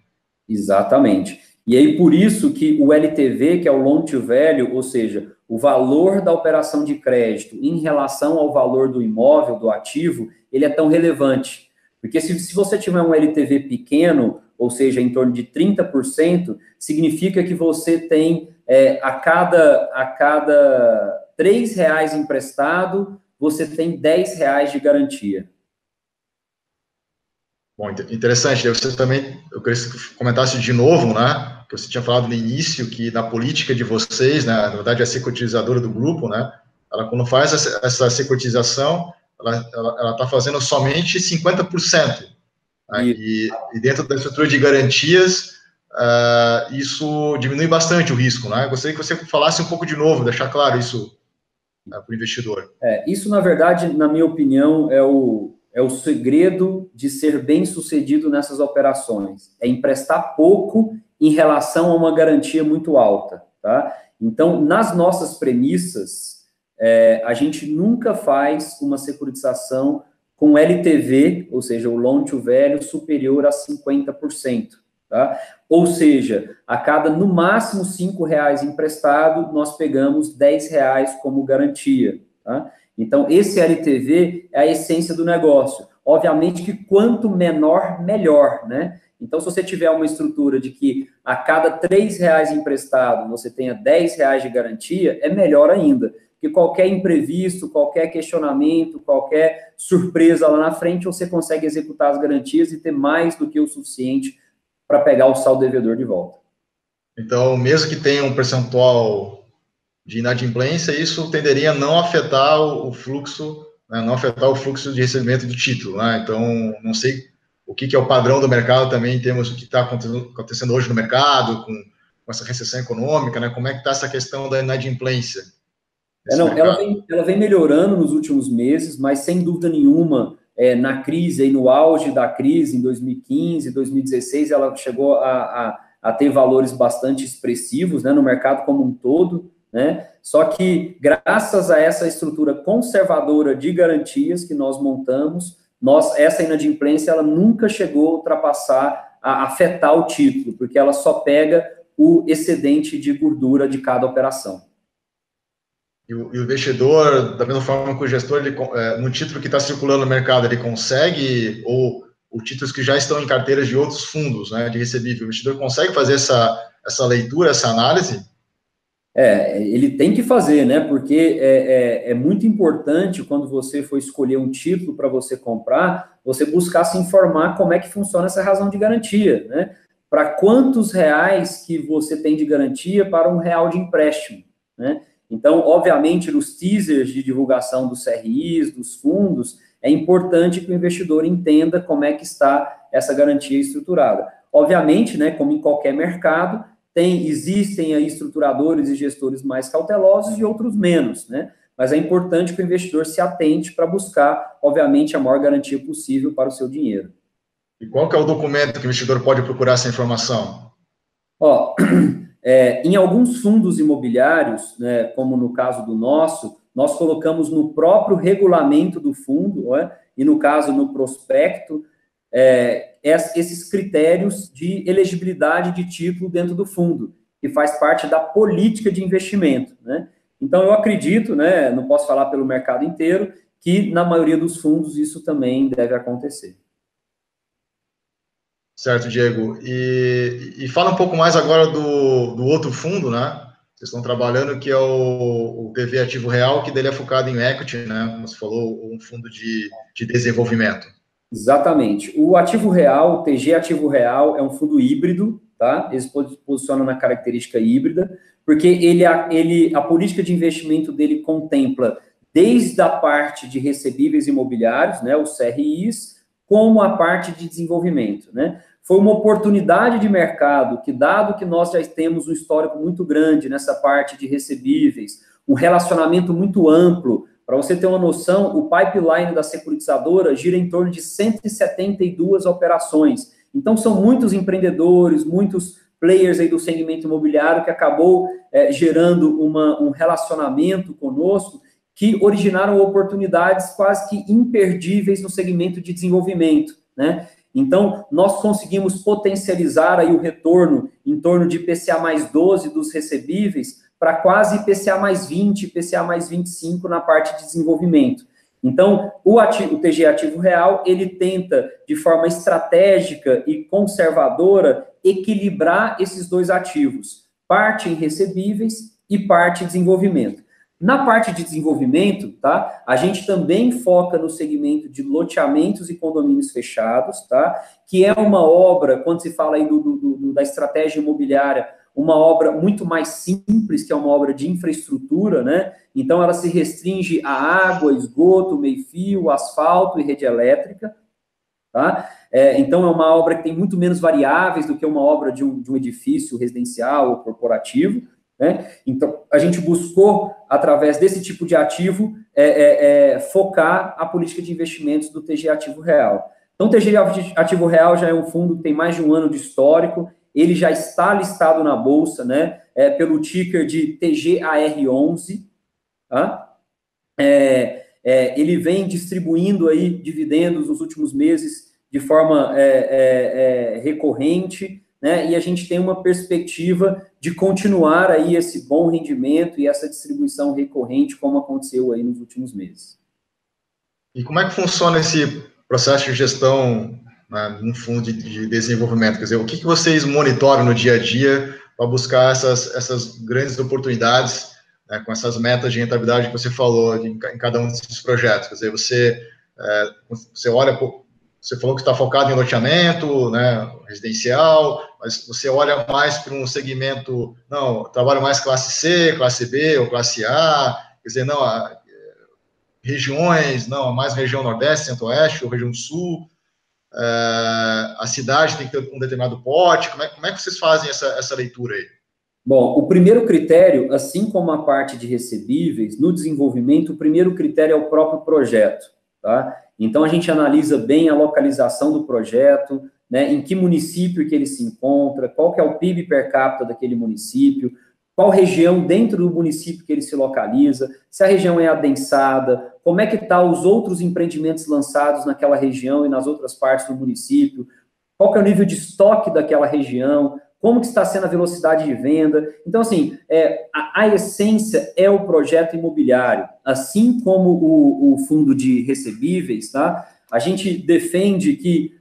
Exatamente. E aí, por isso que o LTV, que é o Loan to Value, ou seja, o valor da operação de crédito em relação ao valor do imóvel, do ativo, ele é tão relevante. Porque se você tiver um LTV pequeno, ou seja, em torno de 30%, significa que você tem, a cada R$ 3 emprestado, você tem R$ 10 de garantia. Bom, interessante. Você também, eu queria que você comentasse de novo, né? Que você tinha falado no início que na política de vocês, né, na verdade, a securitizadora do grupo, né? Ela, quando faz essa securitização, ela está fazendo somente 50%. Né, e dentro da estrutura de garantias, isso diminui bastante o risco, né? Gostaria que você falasse um pouco de novo, deixar claro isso para o investidor. Isso, na verdade, na minha opinião, é o segredo de ser bem-sucedido nessas operações. É emprestar pouco em relação a uma garantia muito alta, tá? Então, nas nossas premissas, a gente nunca faz uma securitização com LTV, ou seja, o Loan to Value, superior a 50%, tá? Ou seja, a cada, no máximo, R$ 5 emprestado, nós pegamos R$ 10 como garantia, tá? Então, esse LTV é a essência do negócio. Obviamente que quanto menor, melhor, né? Então, se você tiver uma estrutura de que a cada R$ 3 emprestado você tenha R$ 10 de garantia, é melhor ainda. Porque qualquer imprevisto, qualquer questionamento, qualquer surpresa lá na frente, você consegue executar as garantias e ter mais do que o suficiente para pegar o saldo devedor de volta. Então, mesmo que tenha um percentual de inadimplência, isso tenderia a não afetar o fluxo, né, não afetar o fluxo de recebimento do título, né? Então, não sei o que é o padrão do mercado também, em termos do que está acontecendo hoje no mercado, com essa recessão econômica, né? Como é que está essa questão da inadimplência? Ela vem melhorando nos últimos meses, mas sem dúvida nenhuma, na crise, aí no auge da crise, em 2015, 2016, ela chegou a ter valores bastante expressivos, né, no mercado como um todo, né? Só que, graças a essa estrutura conservadora de garantias que nós montamos, essa inadimplência ela nunca chegou a ultrapassar, a afetar o título, porque ela só pega o excedente de gordura de cada operação. E o investidor, da mesma forma que o gestor, no título que está circulando no mercado, ele consegue, ou títulos que já estão em carteiras de outros fundos, né, de recebível, o investidor consegue fazer essa leitura, essa análise? Ele tem que fazer, né? Porque é muito importante, quando você for escolher um título para você comprar, você buscar se informar como é que funciona essa razão de garantia, né? Para quantos reais que você tem de garantia para R$ 1 de empréstimo, né? Então, obviamente, nos teasers de divulgação dos CRIs, dos fundos, é importante que o investidor entenda como é que está essa garantia estruturada. Obviamente, né, como em qualquer mercado, existem aí estruturadores e gestores mais cautelosos e outros menos, né? Mas é importante que o investidor se atente para buscar, obviamente, a maior garantia possível para o seu dinheiro. E qual que é o documento que o investidor pode procurar essa informação? Em alguns fundos imobiliários, né, como no caso do nosso, nós colocamos no próprio regulamento do fundo, e no caso no prospecto, esses critérios de elegibilidade de título dentro do fundo, que faz parte da política de investimento, né? Então, eu acredito, né, não posso falar pelo mercado inteiro, que na maioria dos fundos isso também deve acontecer. Certo, Diego. E fala um pouco mais agora do outro fundo, né? Vocês estão trabalhando, que é o TV Ativo Real, que dele é focado em equity, né? Como você falou, um fundo de desenvolvimento. Exatamente. O Ativo Real, o TG Ativo Real, é um fundo híbrido, tá? Ele se posiciona na característica híbrida, porque a política de investimento dele contempla desde a parte de recebíveis imobiliários, né, os CRIs, como a parte de desenvolvimento, né? Foi uma oportunidade de mercado que, dado que nós já temos um histórico muito grande nessa parte de recebíveis, um relacionamento muito amplo. Para você ter uma noção, o pipeline da securitizadora gira em torno de 172 operações. Então, são muitos empreendedores, muitos players aí do segmento imobiliário que acabou gerando um relacionamento conosco, que originaram oportunidades quase que imperdíveis no segmento de desenvolvimento, né? Então, nós conseguimos potencializar aí o retorno em torno de IPCA mais 12 dos recebíveis para quase IPCA mais 20, IPCA mais 25 na parte de desenvolvimento. Então, o TG Ativo Real, ele tenta, de forma estratégica e conservadora, equilibrar esses dois ativos, parte em recebíveis e parte em desenvolvimento. Na parte de desenvolvimento, tá, a gente também foca no segmento de loteamentos e condomínios fechados, tá, que é uma obra, quando se fala aí da estratégia imobiliária, uma obra muito mais simples, que é uma obra de infraestrutura, né? Então, ela se restringe a água, esgoto, meio-fio, asfalto e rede elétrica, tá? Então, é uma obra que tem muito menos variáveis do que uma obra de um edifício residencial ou corporativo, né? Então, a gente buscou, através desse tipo de ativo, focar a política de investimentos do TG Ativo Real. Então, o TG Ativo Real já é um fundo que tem mais de um ano de histórico, ele já está listado na Bolsa, né, pelo ticker de TGAR11, tá? Ele vem distribuindo aí dividendos nos últimos meses de forma recorrente, né, e a gente tem uma perspectiva de continuar aí esse bom rendimento e essa distribuição recorrente, como aconteceu aí nos últimos meses. E como é que funciona esse processo de gestão, né, num fundo de desenvolvimento? Quer dizer, o que vocês monitoram no dia a dia para buscar essas grandes oportunidades, né, com essas metas de rentabilidade que você falou em cada um desses projetos? Quer dizer, você olha, você falou que está focado em loteamento, né, residencial, mas você olha mais para um segmento, não, trabalho mais classe C, classe B ou classe A, quer dizer, não, regiões, não, mais região Nordeste, Centro-Oeste ou região Sul, a cidade tem que ter um determinado porte, como é que vocês fazem essa leitura aí? Bom, o primeiro critério, assim como a parte de recebíveis, no desenvolvimento, o primeiro critério é o próprio projeto, tá? Então, a gente analisa bem a localização do projeto, né, em que município que ele se encontra, qual que é o PIB per capita daquele município, qual região dentro do município que ele se localiza, se a região é adensada, como é que está os outros empreendimentos lançados naquela região e nas outras partes do município, qual que é o nível de estoque daquela região, como que está sendo a velocidade de venda. Então, assim, a essência é o projeto imobiliário, assim como o fundo de recebíveis, tá? A gente defende que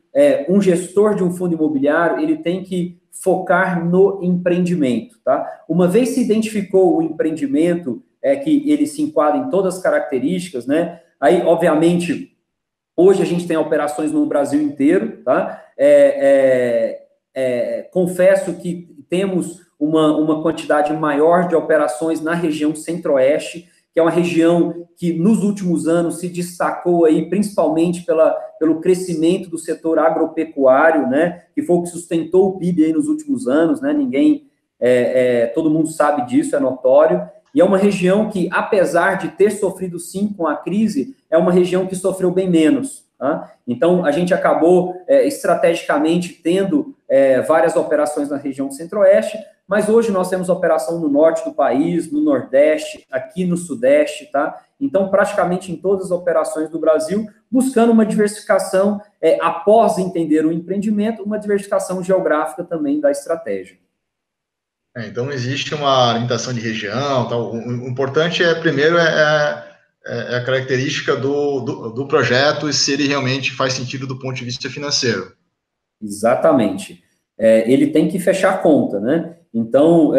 um gestor de um fundo imobiliário, ele tem que focar no empreendimento, tá? Uma vez se identificou o empreendimento, que ele se enquadra em todas as características, né? Aí, obviamente, hoje a gente tem operações no Brasil inteiro, tá? Confesso que temos uma quantidade maior de operações na região Centro-Oeste, que é uma região que nos últimos anos se destacou aí principalmente pelo crescimento do setor agropecuário, né, que foi o que sustentou o PIB aí nos últimos anos, né, todo mundo sabe disso, é notório, e é uma região que, apesar de ter sofrido sim com a crise, é uma região que sofreu bem menos, tá? Então, a gente acabou estrategicamente tendo várias operações na região Centro-Oeste, mas hoje nós temos operação no norte do país, no Nordeste, aqui no Sudeste, tá? Então, praticamente em todas as operações do Brasil, buscando uma diversificação, após entender o empreendimento, uma diversificação geográfica também da estratégia. Então, não existe uma limitação de região, tal. O importante primeiro, a característica do projeto e se ele realmente faz sentido do ponto de vista financeiro. Exatamente. Ele tem que fechar a conta, né? Então,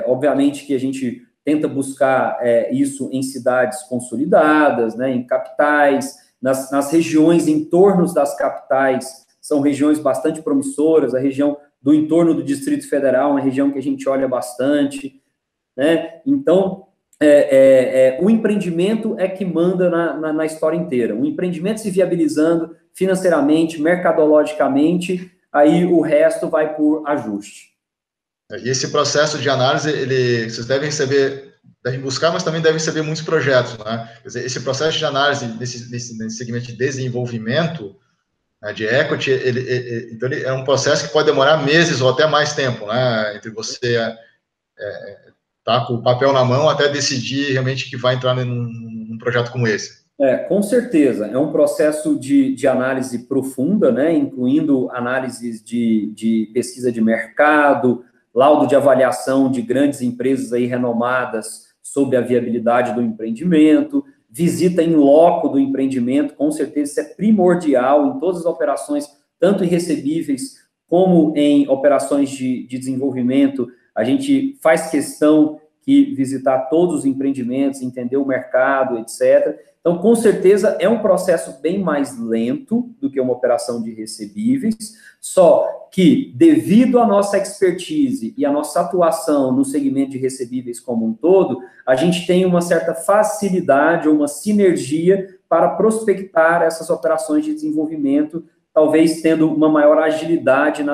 obviamente que a gente tenta buscar isso em cidades consolidadas, né, em capitais, nas regiões em torno das capitais, são regiões bastante promissoras, a região do entorno do Distrito Federal, uma região que a gente olha bastante, né? Então, o empreendimento é que manda na história inteira. O empreendimento se viabilizando financeiramente, mercadologicamente, aí o resto vai por ajuste. E esse processo de análise, vocês devem buscar, mas também devem receber muitos projetos, né? Quer dizer, esse processo de análise nesse segmento de desenvolvimento, né, de equity, então ele é um processo que pode demorar meses ou até mais tempo, né, entre você tá com o papel na mão até decidir realmente que vai entrar num projeto como esse. Com certeza, é um processo de análise profunda, né, incluindo análises de pesquisa de mercado, laudo de avaliação de grandes empresas aí renomadas sobre a viabilidade do empreendimento, visita em loco do empreendimento, com certeza isso é primordial em todas as operações, tanto em recebíveis como em operações de desenvolvimento. A gente faz questão de visitar todos os empreendimentos, entender o mercado, etc. Então, com certeza, é um processo bem mais lento do que uma operação de recebíveis, só que, devido à nossa expertise e à nossa atuação no segmento de recebíveis como um todo, a gente tem uma certa facilidade ou uma sinergia para prospectar essas operações de desenvolvimento, talvez tendo uma maior agilidade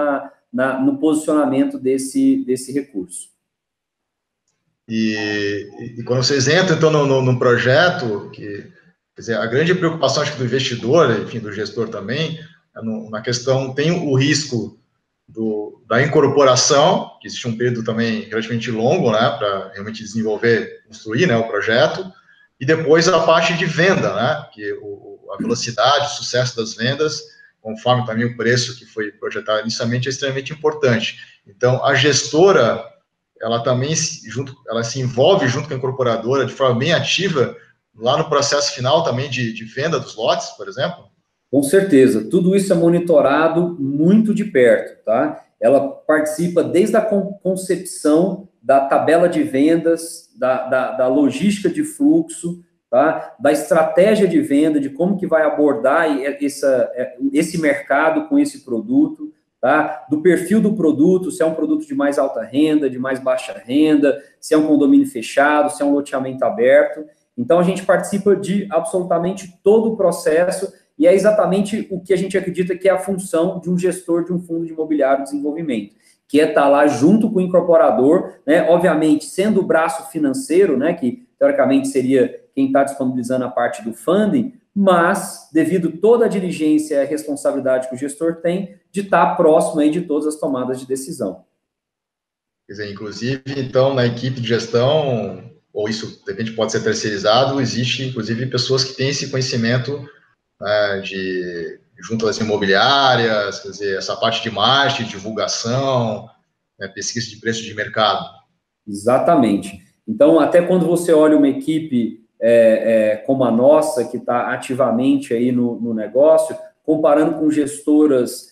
no posicionamento desse recurso. E quando vocês entram, então, no projeto, quer dizer, a grande preocupação, acho que do investidor, enfim, do gestor também, na questão, tem o risco da incorporação, que existe um período também relativamente longo, né, para realmente desenvolver, construir, né, o projeto, e depois a parte de venda, né, que a velocidade, o sucesso das vendas, conforme também o preço que foi projetado inicialmente, é extremamente importante. Então, a gestora, ela também ela se envolve junto com a incorporadora de forma bem ativa lá no processo final também de venda dos lotes, por exemplo? Com certeza, tudo isso é monitorado muito de perto, tá? Ela participa desde a concepção da tabela de vendas, da logística de fluxo, tá? Da estratégia de venda, de como que vai abordar esse mercado com esse produto, tá? Do perfil do produto, se é um produto de mais alta renda, de mais baixa renda, se é um condomínio fechado, se é um loteamento aberto. Então, a gente participa de absolutamente todo o processo e é exatamente o que a gente acredita que é a função de um gestor de um fundo de imobiliário de desenvolvimento, que é estar lá junto com o incorporador, né? Obviamente, sendo o braço financeiro, né? Que, teoricamente, seria quem está disponibilizando a parte do funding, mas, devido toda a diligência e a responsabilidade que o gestor tem, de estar próximo aí de todas as tomadas de decisão. Quer dizer, inclusive, então, na equipe de gestão, ou isso, de repente, pode ser terceirizado, existe, inclusive, pessoas que têm esse conhecimento, né, junto às imobiliárias, quer dizer, essa parte de marketing, divulgação, né, pesquisa de preço de mercado. Exatamente. Então, até quando você olha uma equipe como a nossa, que está ativamente aí no negócio, comparando com gestoras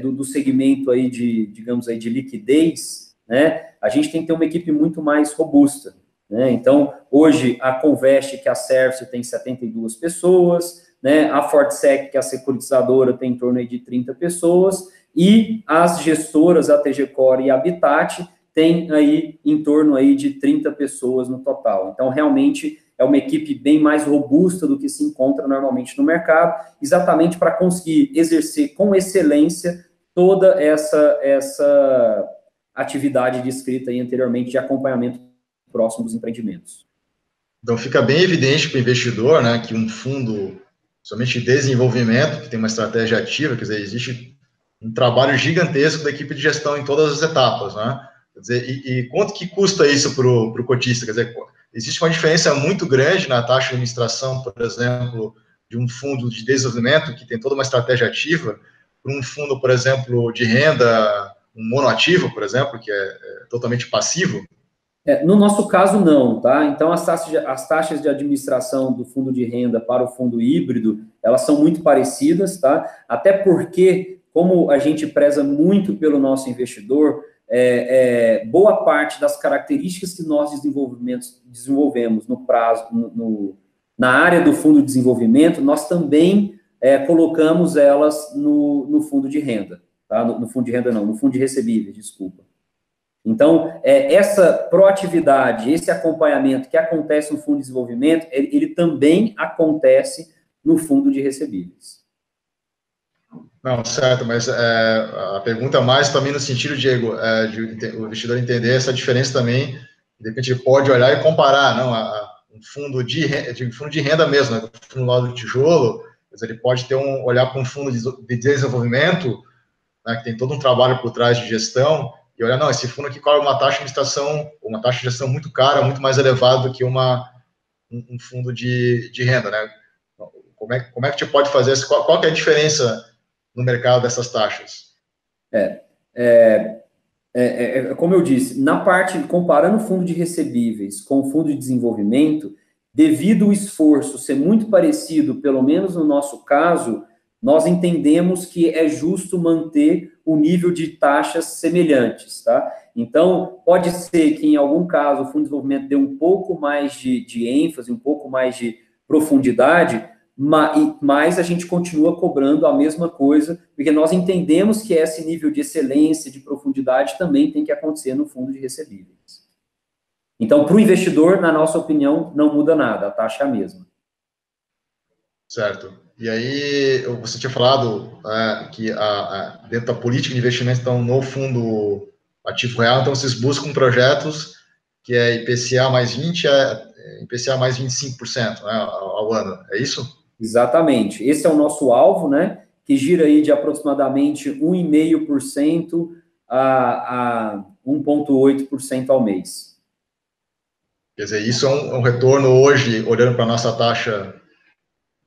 do segmento aí digamos aí, de liquidez, né, a gente tem que ter uma equipe muito mais robusta, né? Então, hoje, a Convest, que é a Service, tem 72 pessoas, né, a Fortsec, que é a securitizadora, tem em torno aí de 30 pessoas, e as gestoras, a TG Core e a Habitat, tem aí em torno aí de 30 pessoas no total. Então, realmente, é uma equipe bem mais robusta do que se encontra normalmente no mercado, exatamente para conseguir exercer com excelência toda essa atividade descrita aí anteriormente de acompanhamento próximo dos empreendimentos. Então, fica bem evidente para o investidor, né, que um fundo, somente de desenvolvimento, que tem uma estratégia ativa, quer dizer, existe um trabalho gigantesco da equipe de gestão em todas as etapas, né? Quer dizer, e quanto que custa isso para o cotista? Quer dizer, existe uma diferença muito grande na taxa de administração, por exemplo, de um fundo de desenvolvimento que tem toda uma estratégia ativa, para um fundo, por exemplo, de renda, um monoativo, por exemplo, que é totalmente passivo? No nosso caso, não, tá? Então, as taxas de administração do fundo de renda para o fundo híbrido, elas são muito parecidas, tá? Até porque, como a gente preza muito pelo nosso investidor, boa parte das características que nós desenvolvemos no prazo, na área do fundo de desenvolvimento, nós também colocamos elas no fundo de renda, tá? No fundo de renda não, no fundo de recebíveis, desculpa. Então, essa proatividade, esse acompanhamento que acontece no fundo de desenvolvimento, ele também acontece no fundo de recebíveis. Não, certo, mas a pergunta mais também no sentido, Diego, de o investidor entender essa diferença também, de repente ele pode olhar e comparar, não, um fundo de renda mesmo, né, um fundo lá do tijolo, dizer, ele pode ter olhar para um fundo de desenvolvimento, né, que tem todo um trabalho por trás de gestão, e olhar, não, esse fundo aqui cobra uma taxa de administração, uma taxa de gestão muito cara, muito mais elevada do que um fundo de renda, né? Como é que a gente pode fazer isso? Qual que é a diferença no mercado dessas taxas? Como eu disse, na parte, comparando o fundo de recebíveis com o fundo de desenvolvimento, devido ao esforço ser muito parecido, pelo menos no nosso caso, nós entendemos que é justo manter o nível de taxas semelhantes, tá? Então, pode ser que em algum caso o fundo de desenvolvimento dê um pouco mais de ênfase, um pouco mais de profundidade, mas a gente continua cobrando a mesma coisa, porque nós entendemos que esse nível de excelência, de profundidade, também tem que acontecer no fundo de recebíveis. Então, para o investidor, na nossa opinião, não muda nada, a taxa é a mesma. Certo. E aí, você tinha falado que dentro da política de investimento, então, no fundo ativo real, então vocês buscam projetos que é IPCA mais 20, IPCA mais 25%, né, ao ano, é isso? Exatamente. Esse é o nosso alvo, né, que gira aí de aproximadamente 1,5% a 1,8% ao mês. Quer dizer, isso é um retorno hoje, olhando para a nossa taxa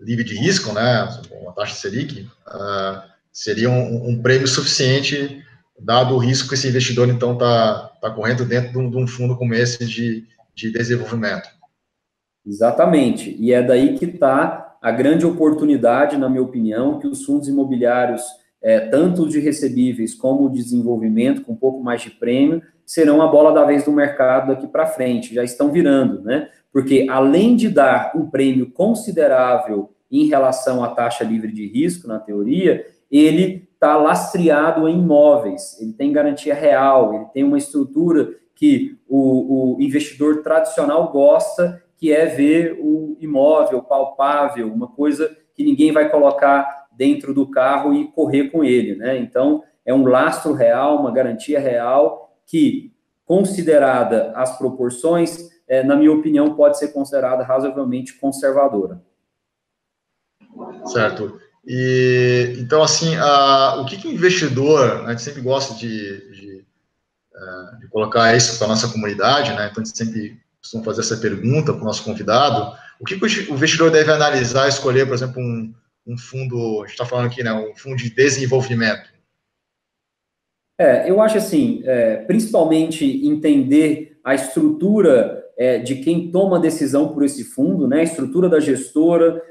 livre de risco, né, uma taxa Selic, seria um prêmio suficiente, dado o risco que esse investidor, então, está correndo dentro de um fundo como esse de desenvolvimento. Exatamente. E é daí que está a grande oportunidade, na minha opinião, que os fundos imobiliários, tanto de recebíveis como de desenvolvimento, com um pouco mais de prêmio, serão a bola da vez do mercado daqui para frente, já estão virando, né? Porque, além de dar um prêmio considerável em relação à taxa livre de risco, na teoria, ele está lastreado em imóveis, ele tem garantia real, ele tem uma estrutura que o investidor tradicional gosta, que é ver o imóvel palpável, uma coisa que ninguém vai colocar dentro do carro e correr com ele, né? Então, é um lastro real, uma garantia real, que, considerada as proporções, na minha opinião, pode ser considerada razoavelmente conservadora. Certo. E, então, assim, o que o investidor, a gente sempre gosta de colocar isso para a nossa comunidade, né? Então, a gente sempre costuma fazer essa pergunta para o nosso convidado: o que o investidor deve analisar e escolher, por exemplo, um fundo, a gente está falando aqui, né, um fundo de desenvolvimento? Eu acho assim, principalmente entender a estrutura de quem toma a decisão por esse fundo, né, a estrutura da gestora,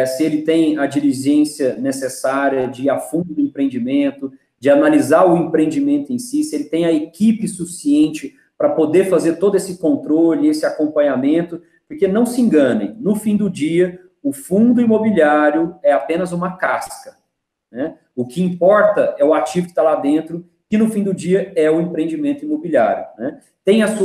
se ele tem a diligência necessária de ir a fundo do empreendimento, de analisar o empreendimento em si, se ele tem a equipe suficiente para poder fazer todo esse controle, esse acompanhamento, porque não se enganem, no fim do dia, o fundo imobiliário é apenas uma casca, né? O que importa é o ativo que está lá dentro, que no fim do dia é o empreendimento imobiliário, né? Tem as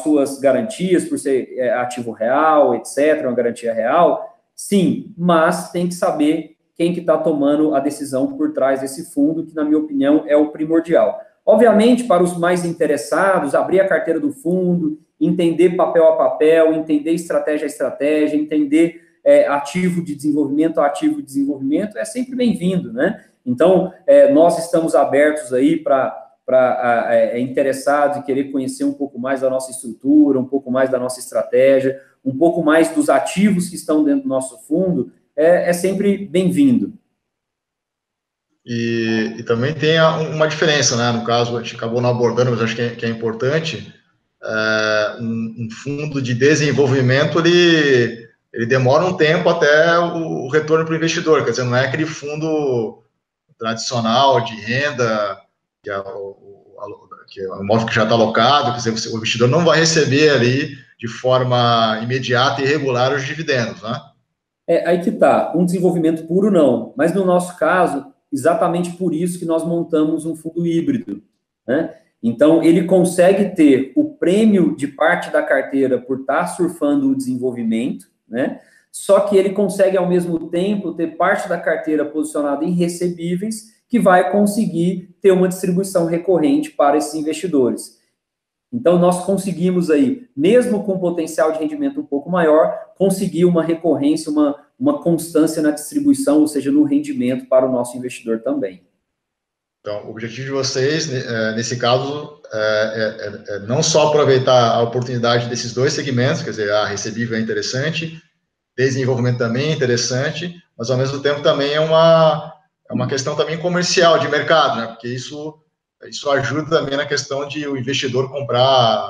suas garantias por ser ativo real, etc., uma garantia real, sim, mas tem que saber quem que está tomando a decisão por trás desse fundo, que, na minha opinião, é o primordial. Obviamente, para os mais interessados, abrir a carteira do fundo, entender papel a papel, entender estratégia a estratégia, entender ativo de desenvolvimento a ativo de desenvolvimento, é sempre bem-vindo, né? Então, nós estamos abertos aí para interessados e querer conhecer um pouco mais da nossa estrutura, um pouco mais da nossa estratégia, um pouco mais dos ativos que estão dentro do nosso fundo, é sempre bem-vindo. E também tem uma diferença, né? No caso, a gente acabou não abordando, mas acho que é importante. Um fundo de desenvolvimento, ele demora um tempo até o retorno para o investidor. Quer dizer, não é aquele fundo tradicional de renda, que é o imóvel que já está alocado. Quer dizer, o investidor não vai receber ali de forma imediata e regular os dividendos, né? Aí que está, um desenvolvimento puro não, mas no nosso caso, exatamente por isso que nós montamos um fundo híbrido, né? Então, ele consegue ter o prêmio de parte da carteira por estar surfando o desenvolvimento, né? Só que ele consegue, ao mesmo tempo, ter parte da carteira posicionada em recebíveis, que vai conseguir ter uma distribuição recorrente para esses investidores. Então, nós conseguimos aí, mesmo com potencial de rendimento um pouco maior, conseguir uma recorrência, uma constância na distribuição, ou seja, no rendimento para o nosso investidor também. Então, o objetivo de vocês, nesse caso, é não só aproveitar a oportunidade desses dois segmentos, quer dizer, a recebível é interessante, desenvolvimento também é interessante, mas, ao mesmo tempo, também é uma questão também comercial, de mercado, né? Porque isso ajuda também na questão de o investidor comprar,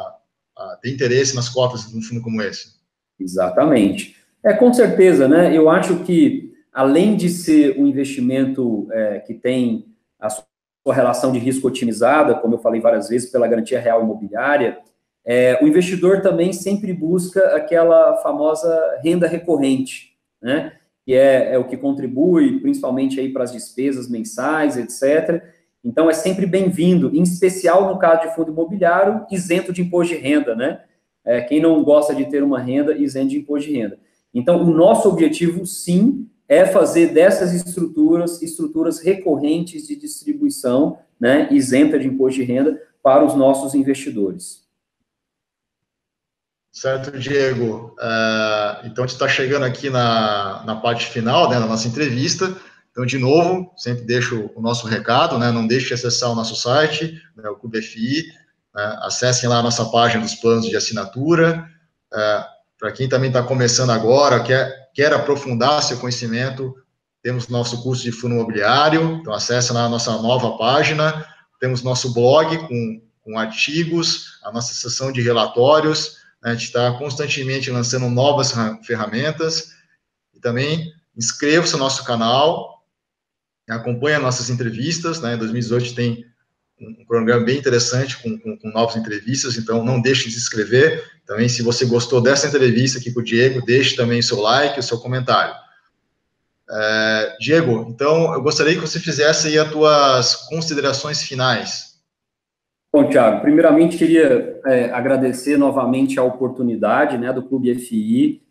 ter interesse nas cotas de um fundo como esse. Exatamente. Com certeza, né? Eu acho que, além de ser um investimento que tem a sua relação de risco otimizada, como eu falei várias vezes, pela garantia real imobiliária, o investidor também sempre busca aquela famosa renda recorrente, né? Que é o que contribui, principalmente aí para as despesas mensais, etc. Então, é sempre bem-vindo, em especial no caso de fundo imobiliário, isento de imposto de renda, né? Quem não gosta de ter uma renda isenta de imposto de renda. Então, o nosso objetivo, sim, é fazer dessas estruturas recorrentes de distribuição, né, isenta de imposto de renda para os nossos investidores. Certo, Diego. Então, a gente está chegando aqui na parte final, né, da nossa entrevista. Então, de novo, sempre deixo o nosso recado, né, não deixe de acessar o nosso site, né, o Clube FI, né, acessem lá a nossa página dos planos de assinatura. Para quem também está começando agora, quer aprofundar seu conhecimento, temos nosso curso de fundo imobiliário, então acesse lá a nossa nova página, temos nosso blog com artigos, a nossa seção de relatórios, né, a gente está constantemente lançando novas ferramentas, e também inscreva-se no nosso canal, acompanhe nossas entrevistas, né, em 2018 tem um programa bem interessante com novas entrevistas, então não deixe de se inscrever. Também, se você gostou dessa entrevista aqui com o Diego, deixe também o seu like, o seu comentário. Diego, então, eu gostaria que você fizesse aí as tuas considerações finais. Bom, Thiago, primeiramente queria agradecer novamente a oportunidade, né, do Clube FI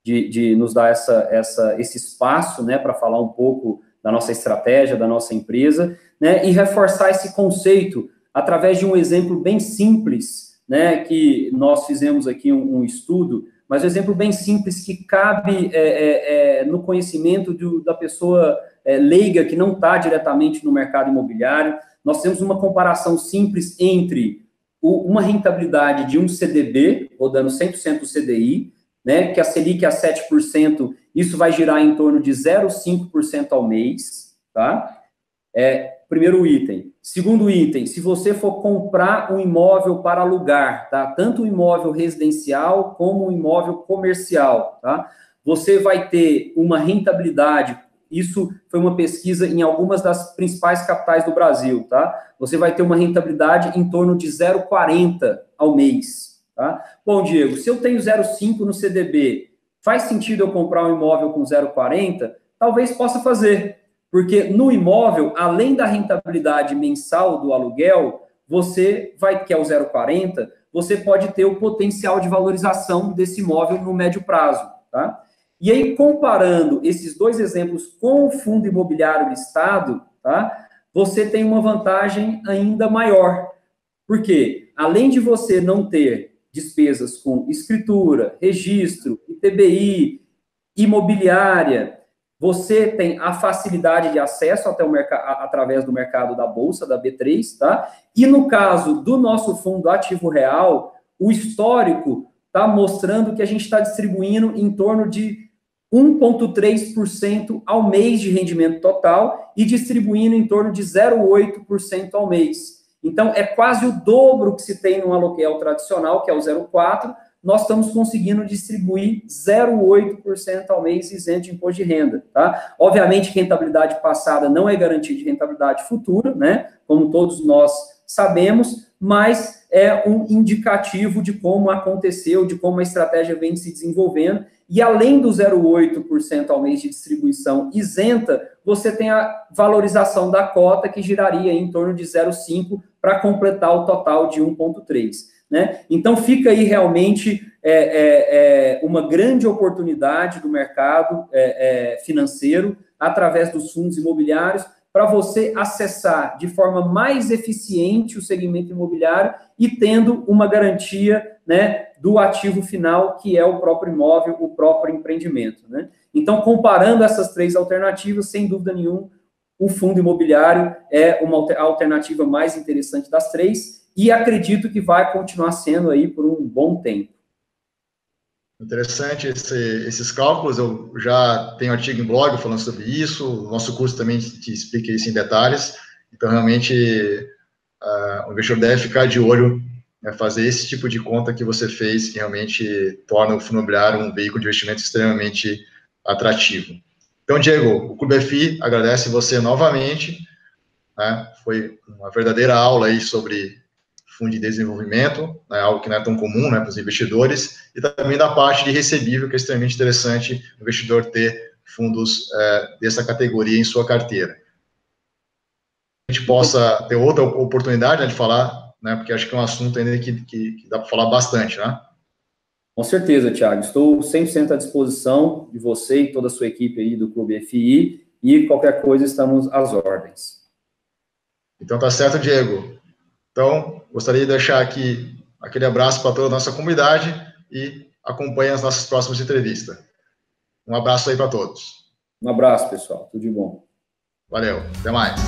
de nos dar esse espaço, né, para falar um pouco da nossa estratégia, da nossa empresa, né, e reforçar esse conceito através de um exemplo bem simples, né, que nós fizemos aqui um estudo, mas um exemplo bem simples que cabe no conhecimento da pessoa leiga que não está diretamente no mercado imobiliário. Nós temos uma comparação simples entre uma rentabilidade de um CDB, rodando 100% do CDI, né, que a Selic é a 7%, isso vai girar em torno de 0,5% ao mês, tá? Primeiro item. Segundo item, se você for comprar um imóvel para alugar, tá? Tanto um imóvel residencial como um imóvel comercial, tá? Você vai ter uma rentabilidade, isso foi uma pesquisa em algumas das principais capitais do Brasil, tá? Você vai ter uma rentabilidade em torno de 0,40 ao mês. Tá? Bom, Diego, se eu tenho 0,5 no CDB, faz sentido eu comprar um imóvel com 0,40? Talvez possa fazer, porque no imóvel, além da rentabilidade mensal do aluguel, você vai, que é o 0,40, você pode ter o potencial de valorização desse imóvel no médio prazo. Tá? E aí, comparando esses dois exemplos com o fundo imobiliário listado, tá? Você tem uma vantagem ainda maior. Por quê? Além de você não ter despesas com escritura, registro, ITBI, imobiliária, você tem a facilidade de acesso até o mercado através do mercado da Bolsa, da B3, tá? E no caso do nosso fundo ativo real, o histórico está mostrando que a gente está distribuindo em torno de 1,3% ao mês de rendimento total e distribuindo em torno de 0,8% ao mês. Então, é quase o dobro que se tem num aluguel tradicional, que é o 0,4%, nós estamos conseguindo distribuir 0,8% ao mês isento de imposto de renda, tá? Obviamente, rentabilidade passada não é garantia de rentabilidade futura, né? Como todos nós sabemos, mas é um indicativo de como aconteceu, de como a estratégia vem se desenvolvendo. E além do 0,8% ao mês de distribuição isenta, você tem a valorização da cota, que giraria em torno de 0,5% para completar o total de 1,3%. Né? Então, fica aí realmente uma grande oportunidade do mercado financeiro através dos fundos imobiliários para você acessar de forma mais eficiente o segmento imobiliário e tendo uma garantia, né, do ativo final, que é o próprio imóvel, o próprio empreendimento, né? Então, comparando essas três alternativas, sem dúvida nenhuma, o fundo imobiliário é a alternativa mais interessante das três e acredito que vai continuar sendo aí por um bom tempo. Interessante esses cálculos, eu já tenho artigo em blog falando sobre isso, o nosso curso também te explica isso em detalhes, então realmente o investidor deve ficar de olho, né, fazer esse tipo de conta que você fez, que realmente torna o fundo imobiliário um veículo de investimento extremamente atrativo. Então, Diego, o Clube FI agradece você novamente, né, foi uma verdadeira aula aí sobre fundo de desenvolvimento, né, algo que não é tão comum, né, para os investidores, e também da parte de recebível, que é extremamente interessante o investidor ter fundos dessa categoria em sua carteira. A gente possa ter outra oportunidade, né, de falar, né, porque acho que é um assunto ainda que dá para falar bastante, né? Com certeza, Thiago. Estou 100% à disposição de você e toda a sua equipe aí do Clube FI, e qualquer coisa estamos às ordens. Então tá certo, Diego. Então, gostaria de deixar aqui aquele abraço para toda a nossa comunidade e acompanhe as nossas próximas entrevistas. Um abraço aí para todos. Um abraço, pessoal. Tudo de bom. Valeu. Até mais.